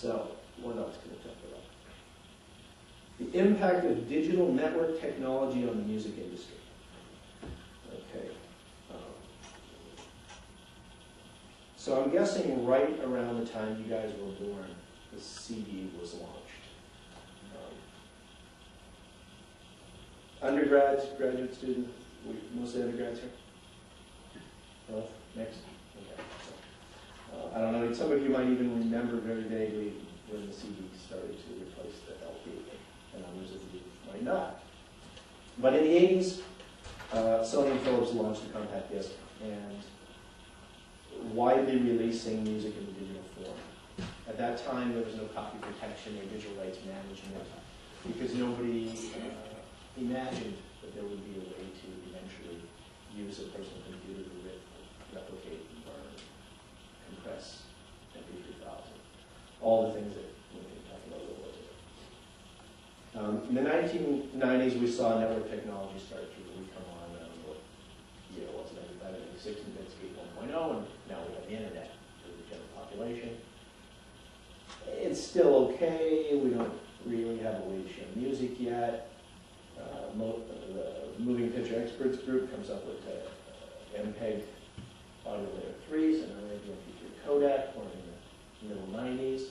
So, what else can we talk about? The impact of digital network technology on the music industry. Okay. So I'm guessing right around the time you guys were born, the CD was launched. Undergrads, graduate students, mostly undergrads here? Both? Mixed? Okay. So, I don't know, some of you might even remember very vaguely when the CD started to replace the LP, and others of you might not. But in the 80s, Sony and Philips launched the compact disc, and widely releasing music in the digital form. At that time, there was no copy protection or digital rights management, because nobody imagined that there would be a way to eventually use a personal computer to replicate, burn, compress MP3 files, all the things that we can talk about a little bit. In the 1990s, we saw network technology start to really come on. I don't know what year it was, 95, 96, and Netscape 1.0, and now we have the internet for the general population. It's still okay. We don't really have a way to share music yet. The Moving Picture Experts group comes up with MPEG audio layer 3s and a radio feature codec, or in the middle 90s.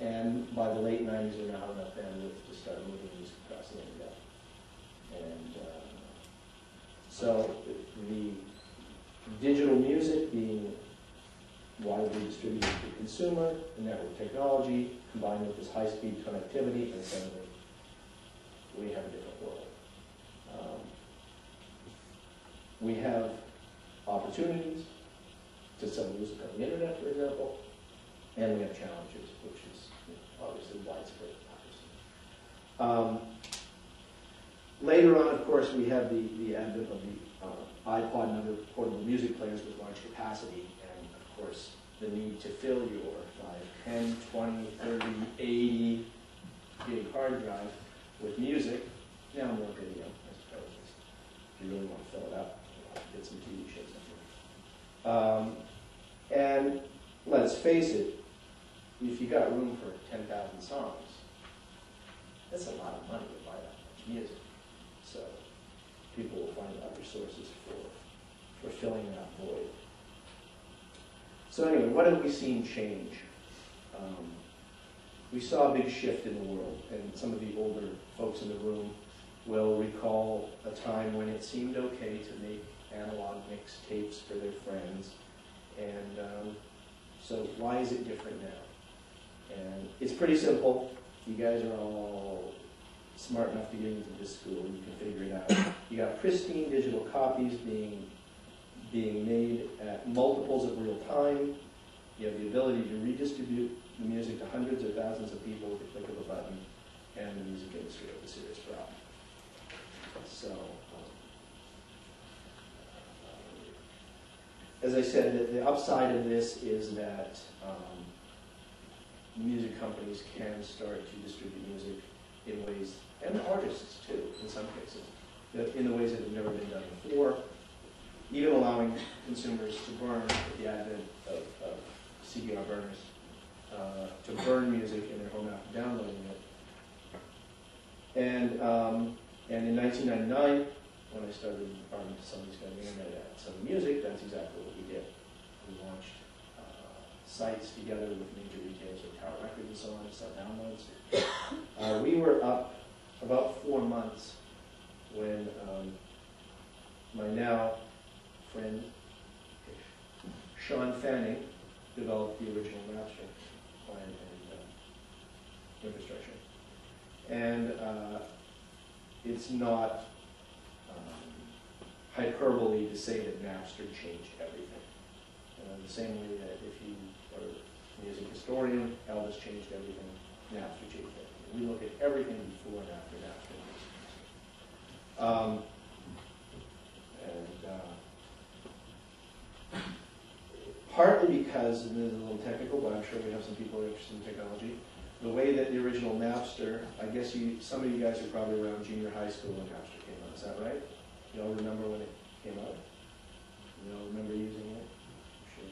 And by the late 90s, we're now enough bandwidth to start moving music across the internet. And so the digital music being widely distributed to the consumer, the network technology, combined with this high-speed connectivity, and suddenly we have a different world. We have opportunities to sell music on the internet, for example, and we have challenges, which is obviously widespread democracy. Later on, of course, we have the advent of the iPod and other portable music players with large capacity, and of course, the need to fill your 5, 10, 20, 30, 80 gig hard drive with music. Now more video, I suppose, if you really want to fill it up, get some TV shows in here. And let's face it, if you got room for 10,000 songs, that's a lot of money to buy that much music. So people will find other sources for filling that void. So anyway, what have we seen change? We saw a big shift in the world, and some of the older folks in the room will recall a time when it seemed okay to make analog mix tapes for their friends. And so why is it different now? And it's pretty simple. You guys are all smart enough to get into this school. You can figure it out. You got pristine digital copies being made at multiples of real time. You have the ability to redistribute the music to hundreds or thousands of people with the click of a button, and the music industry has a serious problem. So, as I said, the upside of this is that music companies can start to distribute music in ways, and artists too, in some cases, in the ways that have never been done before, even allowing consumers to burn with the advent of CDR burners, to burn music in their home after downloading it. And in 1999, when I started the department of Sony's got the internet at Sony Music, that's exactly what we did. We launched sites together with major retailers like Tower Records and so on to sell downloads. We were up about 4 months when my now friend Sean Fanning developed the original master plan and infrastructure. And it's not hyperbole to say that Napster changed everything. The same way that if you are a music historian, Elvis changed everything, Napster changed everything. We look at everything before and after Napster. Partly because, and this is a little technical, but I'm sure we have some people who are interested in technology, the way that the original Napster, I guess some of you guys are probably around junior high school when Napster came out, is that right? You all remember when it came out? You all remember using it? Sure.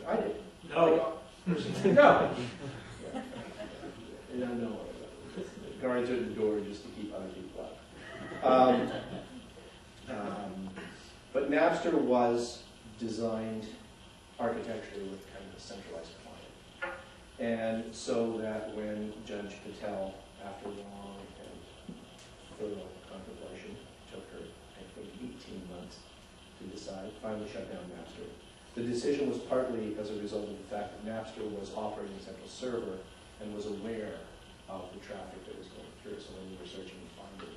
I did. No. person. No. Yeah, no. Guards at the door just to keep other people out. But Napster was designed architecturally with kind of a centralized client. And so that when Judge Patel, after long and thorough contemplation, took her, I think, 18 months to decide, finally shut down Napster. The decision was partly as a result of the fact that Napster was operating a central server and was aware of the traffic that was going through. So when you were searching and finding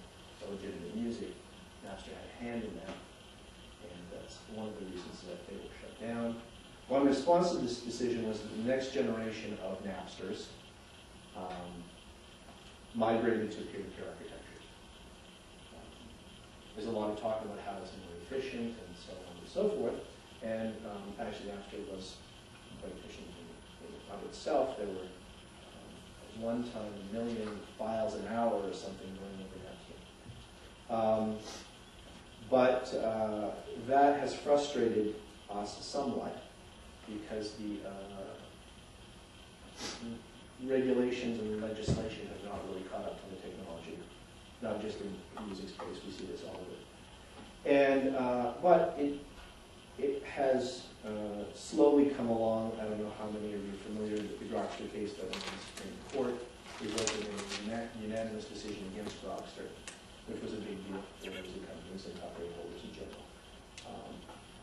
legitimate music, Napster had a hand in that. And that's one of the reasons that they were shut down. One response to this decision was that the next generation of Napsters migrated to peer-to-peer architectures. There's a lot of talk about how it's more efficient and so on and so forth. And actually, Napster was quite efficient in and of itself. There were one time 1 million files an hour or something going over Napster. But that has frustrated us somewhat because the regulations and the legislation have not really caught up to the technology, not just in the music space, we see this all over. And, but it has slowly come along. I don't know how many of you are familiar with the Grokster case that went to the Supreme Court. It resulted in a unanimous decision against Grokster, which was a big deal for music companies and copyright holders in general.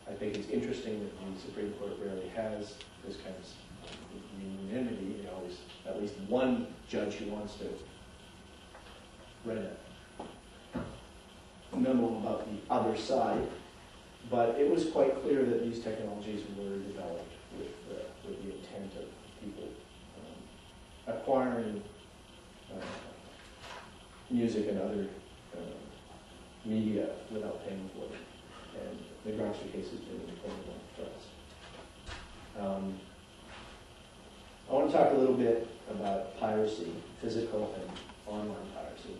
I think it's interesting that the Supreme Court rarely has this kind of unanimity. You know, always at least one judge who wants to write a memo about the other side. But it was quite clear that these technologies were developed with the intent of people acquiring music and other media without paying for it. And the Grokster case has been an important one for us. I want to talk a little bit about piracy, physical and online piracy,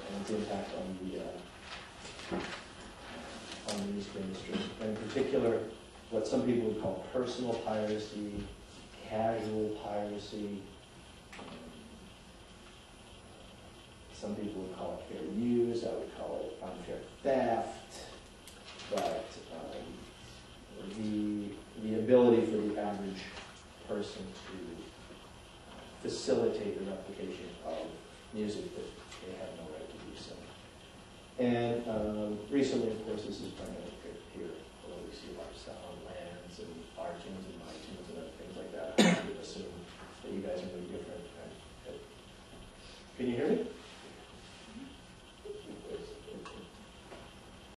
and its impact on the music industry. And in particular, what some people would call personal piracy, casual piracy. Some people would call it fair use. I would call it unfair theft. But the ability for the average person to facilitate the replication of music that they have no right to do so. And recently, of course, this is primarily peer-to-peer, although we see a lot of stuff on Lands and iTunes and MyTunes and other things like that. I would assume that you guys are really different. Can you hear me?